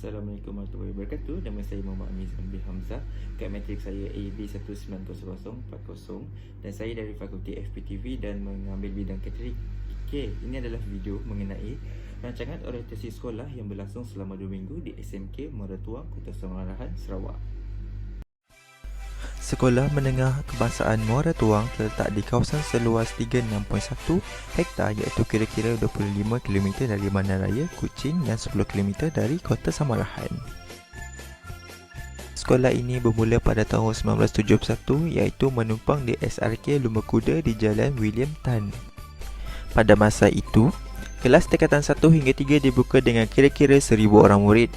Assalamualaikum warahmatullahi wabarakatuh. Nama saya Muhammad Amizan bin Hamzah. Kad matrik saya AB190040 dan saya dari Fakulti FPTV dan mengambil bidang catering. Okey, ini adalah video mengenai rancangan orientasi sekolah yang berlangsung selama 2 minggu di SMK Muara Tuang, Kota Samarahan, Sarawak. Sekolah Menengah Kebangsaan Muara Tuang terletak di kawasan seluas 36.1 hektar iaitu kira-kira 25 km dari Bandaraya, Kuching dan 10 km dari Kota Samarahan. Sekolah ini bermula pada tahun 1971 iaitu menumpang di SRK Lumba Kuda di Jalan William Tan. Pada masa itu, kelas tingkatan 1 hingga 3 dibuka dengan kira-kira 1,000 orang murid.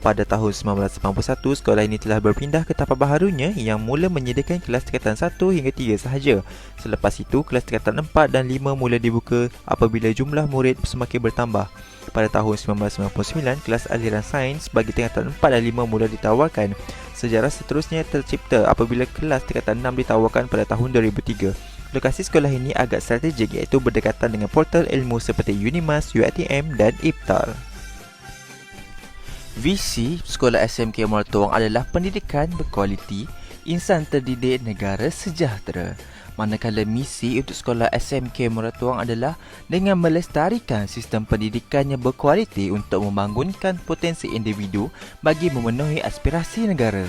Pada tahun 1991, sekolah ini telah berpindah ke tapak baharunya yang mula menyediakan kelas tingkatan 1 hingga 3 sahaja. Selepas itu, kelas tingkatan 4 dan 5 mula dibuka apabila jumlah murid semakin bertambah. Pada tahun 1999, kelas aliran sains bagi tingkatan 4 dan 5 mula ditawarkan. Sejarah seterusnya tercipta apabila kelas tingkatan 6 ditawarkan pada tahun 2003. Lokasi sekolah ini agak strategik iaitu berdekatan dengan portal ilmu seperti Unimas, UiTM dan IPTAR. Visi Sekolah SMK Muara Tuang adalah pendidikan berkualiti, insan terdidik, negara sejahtera. Manakala misi untuk Sekolah SMK Muara Tuang adalah dengan melestarikan sistem pendidikan yang berkualiti untuk membangunkan potensi individu bagi memenuhi aspirasi negara.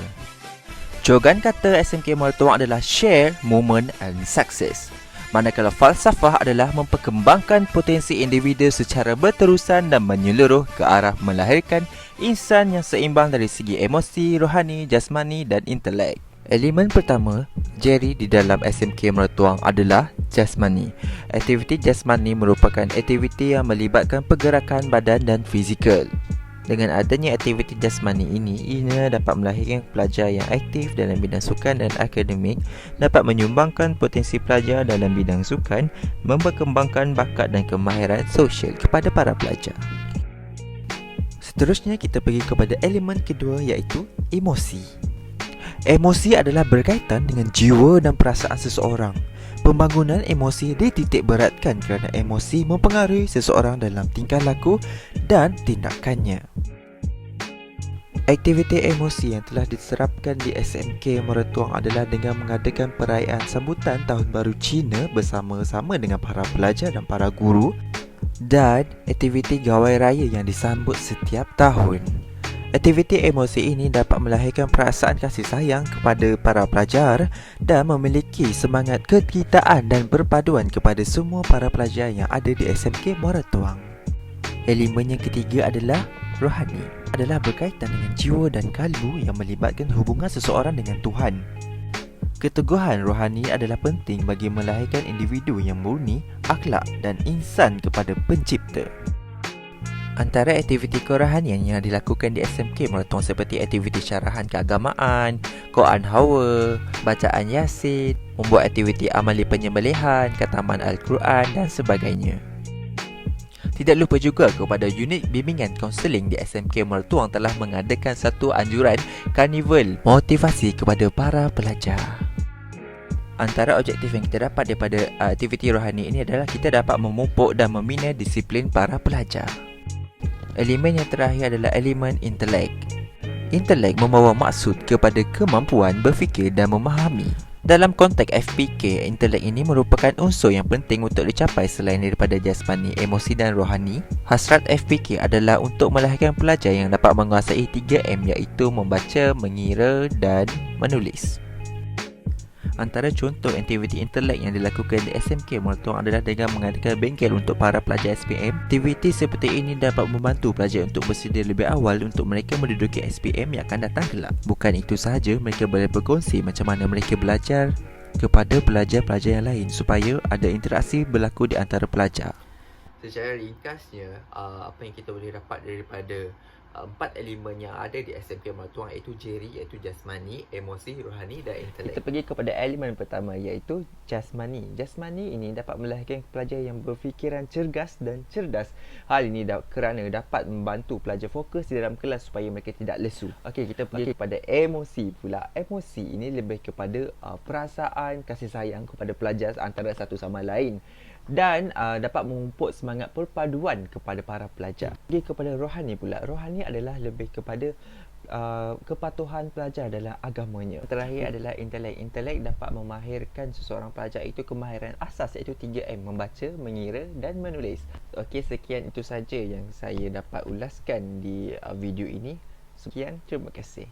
Jogan kata SMK Muara Tuang adalah share, moment and success. Manakala falsafah adalah memperkembangkan potensi individu secara berterusan dan menyeluruh ke arah melahirkan insan yang seimbang dari segi emosi, rohani, jasmani dan intelek. Elemen pertama, Jerry di dalam SMK Muara Tuang adalah jasmani. Aktiviti jasmani merupakan aktiviti yang melibatkan pergerakan badan dan fizikal. Dengan adanya aktiviti jasmani ini, ia dapat melahirkan pelajar yang aktif dalam bidang sukan dan akademik, dapat menyumbangkan potensi pelajar dalam bidang sukan, memperkembangkan bakat dan kemahiran sosial kepada para pelajar. Seterusnya kita pergi kepada elemen kedua iaitu emosi. Emosi adalah berkaitan dengan jiwa dan perasaan seseorang. Pembangunan emosi dititik beratkan kerana emosi mempengaruhi seseorang dalam tingkah laku dan tindakannya. Aktiviti emosi yang telah diterapkan di SMK Muara Tuang adalah dengan mengadakan perayaan sambutan Tahun Baru Cina bersama-sama dengan para pelajar dan para guru dan aktiviti gawai raya yang disambut setiap tahun. Aktiviti emosi ini dapat melahirkan perasaan kasih sayang kepada para pelajar dan memiliki semangat kekitaan dan berpaduan kepada semua para pelajar yang ada di SMK Muara Tuang. Elemen yang ketiga adalah rohani. Adalah berkaitan dengan jiwa dan kalbu yang melibatkan hubungan seseorang dengan Tuhan. Keteguhan rohani adalah penting bagi melahirkan individu yang murni, akhlak dan insan kepada pencipta. Antara aktiviti kerohanian yang dilakukan di SMK Muara Tuang seperti aktiviti syarahan keagamaan, Quran Hawa, bacaan Yasin, membuat aktiviti amali penyembelihan, khataman Al-Quran dan sebagainya. Tidak lupa juga kepada unit bimbingan kaunseling di SMK Muara Tuang telah mengadakan satu anjuran karnival motivasi kepada para pelajar. Antara objektif yang kita dapat daripada aktiviti rohani ini adalah kita dapat memupuk dan membina disiplin para pelajar. Elemen yang terakhir adalah elemen intelek. Intelek membawa maksud kepada kemampuan berfikir dan memahami. Dalam konteks FPK, intelek ini merupakan unsur yang penting untuk dicapai selain daripada jasmani, emosi dan rohani. Hasrat FPK adalah untuk melahirkan pelajar yang dapat menguasai 3M iaitu membaca, mengira dan menulis. Antara contoh aktiviti intelek yang dilakukan di SMK Muara Tuang adalah dengan mengadakan bengkel untuk para pelajar SPM. Aktiviti seperti ini dapat membantu pelajar untuk bersedia lebih awal untuk mereka menduduki SPM yang akan datang kelak. Bukan itu sahaja, mereka boleh berkongsi macam mana mereka belajar kepada pelajar-pelajar yang lain supaya ada interaksi berlaku di antara pelajar. Secara ringkasnya, apa yang kita boleh dapat daripada 4 elemen yang ada di SMK Muara Tuang iaitu Jerry, iaitu jasmani, emosi, rohani dan intelek. Kita pergi kepada elemen pertama iaitu jasmani. Jasmani ini dapat melahirkan pelajar yang berfikiran cergas dan cerdas. Hal ini kerana dapat membantu pelajar fokus di dalam kelas supaya mereka tidak lesu. Okey, kita pergi kepada emosi pula. Emosi ini lebih kepada perasaan kasih sayang kepada pelajar antara satu sama lain. dan dapat memupuk semangat perpaduan kepada para pelajar. Pergi kepada rohani pula. Rohani adalah lebih kepada kepatuhan pelajar dalam agamanya. Terakhir adalah intelek. Intelek dapat memahirkan seseorang pelajar itu kemahiran asas, iaitu 3M: membaca, mengira dan menulis. Okey, sekian itu saja yang saya dapat ulaskan di video ini. Sekian, terima kasih.